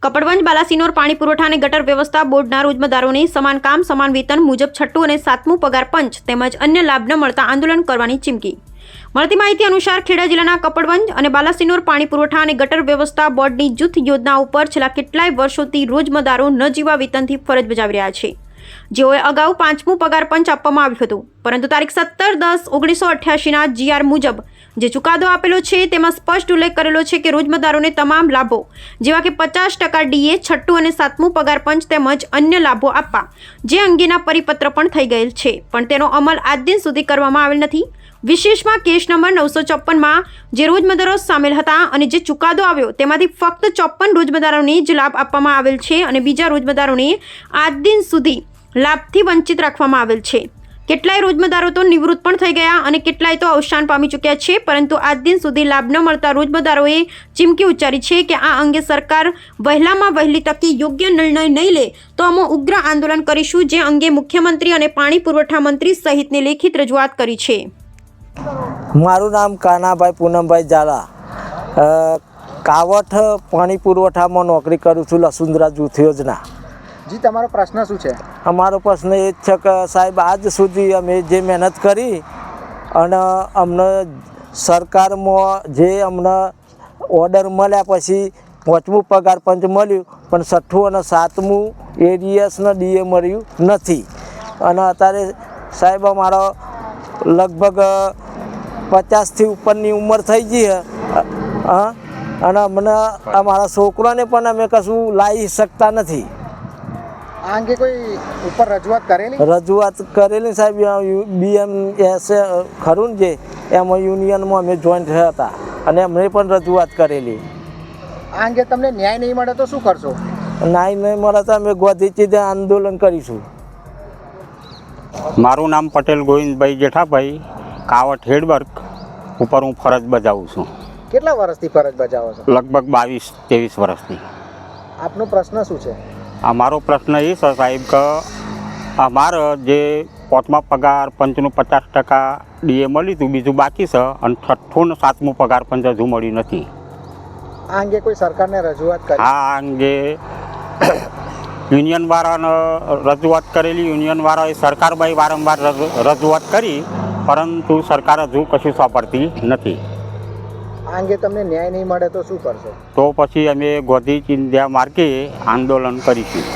કપડવંજ બાલાસિનોર પાણી પુરવઠા અને ગટર વ્યવસ્થા બોર્ડના રોજમદારોને સમાન કામ સમાન વેતન મુજબ છઠ્ઠું અને સાતમું પગાર પંચ તેમજ અન્ય લાભ ન મળતા આંદોલન કરવાની ચીમકી. મળતી માહિતી અનુસાર ખેડા જિલ્લાના કપડવંજ અને બાલાસિનોર પાણી પુરવઠા અને ગટર વ્યવસ્થા બોર્ડની જૂથ યોજના ઉપર છેલ્લા કેટલાય વર્ષોથી રોજમદારો ન જીવા વેતનથી ફરજ બજાવી રહ્યા છે, જેઓએ અગાઉ 5મું પગાર પંચ આપવામાં આવ્યું હતું, પરંતુ તારીખ 17/10/1988ના GR મુજબ જે ચુકાદો આપેલો છે તેમાં સ્પષ્ટ ઉલ્લેખ કરેલો છે કે રોજમદારોને તમામ લાભો જેવા કે 50% DA, છઠ્ઠું અને સાતમું પગાર પંચ તેમજ અન્ય લાભો આપવા જે અંગેના પરિપત્ર પણ થઈ ગયેલ છે, પણ તેનો અમલ આજ દિન સુધી કરવામાં આવેલ નથી. વિશેષમાં કેસ નંબર 954માં જે રોજમદારો સામેલ હતા અને જે ચુકાદો આવ્યો તેમાંથી ફક્ત 54 રોજમદારોને જ લાભ આપવામાં આવેલ છે અને બીજા રોજમદારોને આજ દિન સુધી લાભથી વંચિત રાખવામાં આવેલ છે. કેટલાય રોજમદારો તો નિવૃત્ત પણ થઈ ગયા અને કેટલાય તો અવસાન પામી ચૂક્યા છે, પરંતુ આજ દિન સુધી લાભ ન મળતા રોજમદારોએ ચીમકી ઉચ્ચારી છે કે આ અંગે સરકાર વહેલામાં વહેલી તકે યોગ્ય નિર્ણય નહીં લે તો અમે ઉગ્ર આંદોલન કરીશું, જે અંગે મુખ્યમંત્રી અને પાણી પુરવઠા મંત્રી સહિતને લેખિત રજૂઆત કરી છે. મારું નામ કાનાભાઈ પૂનમભાઈ ઝાલા, કાવઠ પાણી પુરવઠામાં નોકરી કરું છું, લસુંદરા જૂથ યોજના. જી, તમારો પ્રશ્ન શું છે? અમારો પ્રશ્ન એ જ છે કે સાહેબ, આજ સુધી અમે જે મહેનત કરી અને અમને સરકારમાં જે અમને ઓર્ડર મળ્યા પછી 5મું પગાર પંચ મળ્યું, પણ 6ઠ્ઠું અને 7મું એડીએસને DA મળ્યું નથી. અને અત્યારે સાહેબ અમારો લગભગ 50થી ઉપરની ઉંમર થઈ ગઈ છે અને અમને અમારા છોકરાને પણ અમે કશું લાવી શકતા નથી. આ અંગે કોઈ ઉપર રજૂઆત કરેલી? રજૂઆત કરેલી સાહેબ, BMS ખરું જે એમાં યુનિયનમાં અમે જોઈન્ટ થયા હતા અને અમને પણ રજૂઆત કરેલી. આ અંગે તમને ન્યાય નહીં મળે તો શું કરશો? ન્યાય નહીં મળે તો અમે ગોધીથી આંદોલન કરીશું. મારું નામ પટેલ ગોવિંદભાઈ જેઠાભાઈ, કાવઠ હેડવર્ક ઉપર હું ફરજ બજાવું છું. કેટલા વર્ષથી ફરજ બજાવો છો? લગભગ 22-23 વર્ષથી. આપનો પ્રશ્ન શું છે? અમારો પ્રશ્ન એ છે સાહેબ કે અમારે જે 5મા પગાર પંચનું 50% DA મળ્યું હતું, બીજું બાકી છે અને 6ઠ્ઠું અને 7મું પગાર પંચ હજુ મળ્યું નથી. આ અંગે કોઈ સરકારને રજૂઆત કરી? આ અંગે યુનિયનવાળાને રજૂઆત કરેલી. યુનિયનવાળાએ સરકારભાઈ વારંવાર રજૂઆત કરી, પરંતુ સરકાર હજુ કશું સાંભળતી નથી. આ અંગે તમને ન્યાય નહીં મળે તો શું કરશો? તો પછી અમે ગોધી ચિંધ્યા માર્ગે આંદોલન કરીશું.